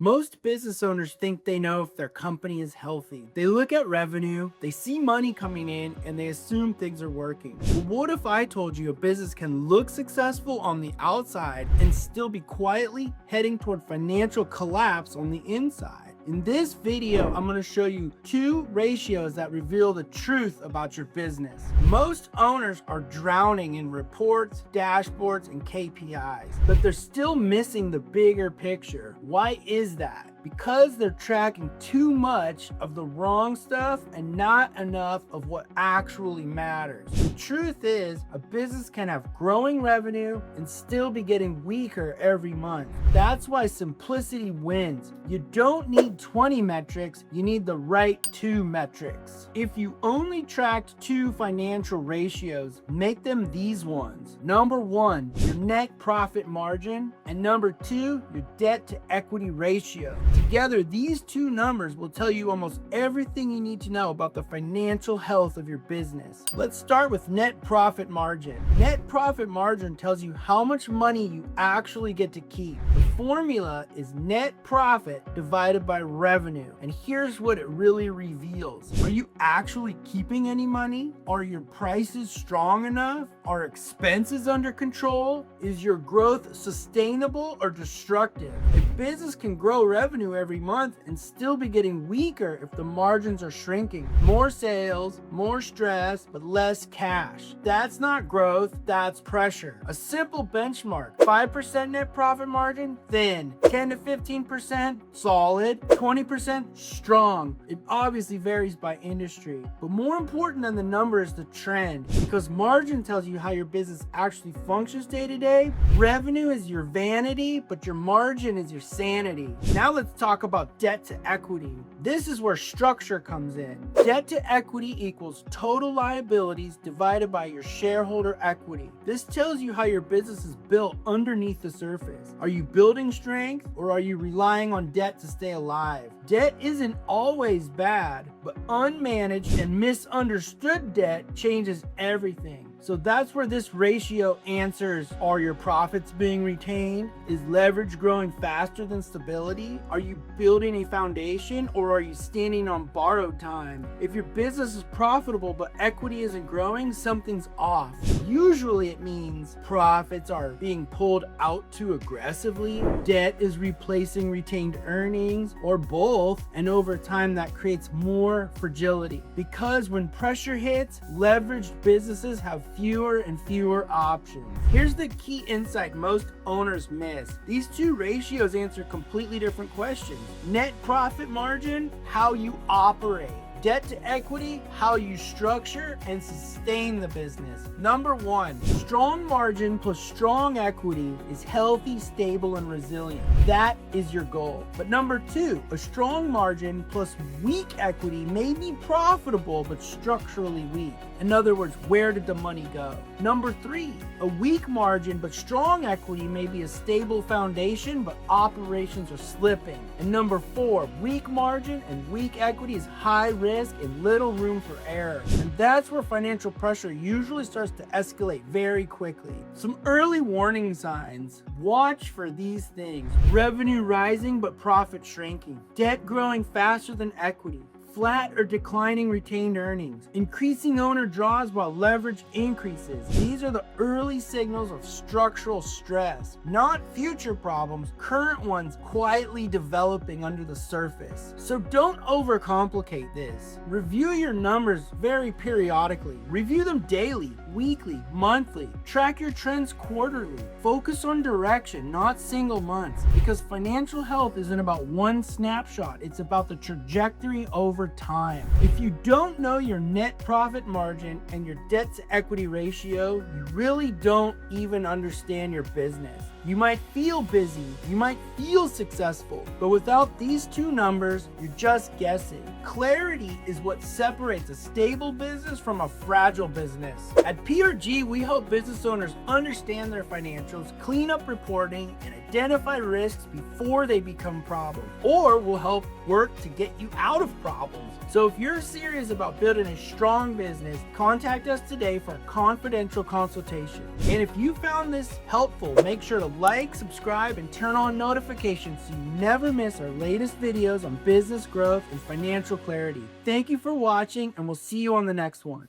Most business owners think they know if their company is healthy. They look at revenue, they see money coming in, and they assume things are working. But what if I told you a business can look successful on the outside and still be quietly heading toward financial collapse on the inside? In this video, I'm going to show you two ratios that reveal the truth about your business. Most owners are drowning in reports, dashboards, and KPIs, but they're still missing the bigger picture. Why is that? Because they're tracking too much of the wrong stuff and not enough of what actually matters. The truth is, a business can have growing revenue and still be getting weaker every month. That's why simplicity wins. You don't need 20 metrics, you need the right 2 metrics. If you only tracked 2 financial ratios, make them these ones. Number 1, your net profit margin, and number 2, your debt to equity ratio. Together, these 2 numbers will tell you almost everything you need to know about the financial health of your business. Let's start with net profit margin. Net profit margin tells you how much money you actually get to keep. The formula is net profit divided by revenue. And here's what it really reveals. Are you actually keeping any money? Are your prices strong enough? Are expenses under control? Is your growth sustainable or destructive? A business can grow revenue every month and still be getting weaker if the margins are shrinking. More sales, more stress, but less cash. That's not growth, that's pressure. A simple benchmark: 5% net profit margin, thin. 10 to 15%, solid. 20%, strong. It obviously varies by industry, but more important than the number is the trend, because margin tells you how your business actually functions day to day. Revenue is your vanity, but your margin is your sanity. Now let's talk about debt to equity. This is where structure comes in. Debt to equity equals total liabilities divided by your shareholder equity. This tells you how your business is built underneath the surface. Are you building strength, or are you relying on debt to stay alive? Debt isn't always bad, but unmanaged and misunderstood debt changes everything. So that's where this ratio answers: are your profits being retained? Is leverage growing faster than stability? Are you building a foundation, or are you standing on borrowed time? If your business is profitable but equity isn't growing, something's off. Usually it means profits are being pulled out too aggressively, debt is replacing retained earnings, or both, and over time that creates more fragility. Because when pressure hits, leveraged businesses have fewer and fewer options. Here's the key insight most owners miss. These 2 ratios answer completely different questions. Net profit margin, how you operate. Debt to equity, how you structure and sustain the business. Number 1, strong margin plus strong equity is healthy, stable, and resilient. That is your goal. But number 2, a strong margin plus weak equity may be profitable but structurally weak. In other words, where did the money go? Number 3, a weak margin but strong equity may be a stable foundation, but operations are slipping. And number 4, weak margin and weak equity is high risk and little room for error. And that's where financial pressure usually starts to escalate very quickly. Some early warning signs: watch for these things. Revenue rising but profit shrinking. Debt growing faster than equity. Flat or declining retained earnings. Increasing owner draws while leverage increases. These are the early signals of structural stress, not future problems, current ones quietly developing under the surface. So don't overcomplicate this. Review your numbers very periodically. Review them daily, weekly, monthly. Track your trends quarterly. Focus on direction, not single months, because financial health isn't about one snapshot. It's about the trajectory over time. If you don't know your net profit margin and your debt to equity ratio, you really don't even understand your business. You might feel busy, you might feel successful, but without these 2 numbers, you're just guessing. Clarity is what separates a stable business from a fragile business. At PRG, we help business owners understand their financials, clean up reporting, and identify risks before they become problems, or we'll help work to get you out of problems. So if you're serious about building a strong business, contact us today for a confidential consultation. And if you found this helpful, make sure to like, subscribe, and turn on notifications so you never miss our latest videos on business growth and financial clarity. Thank you for watching, and we'll see you on the next one.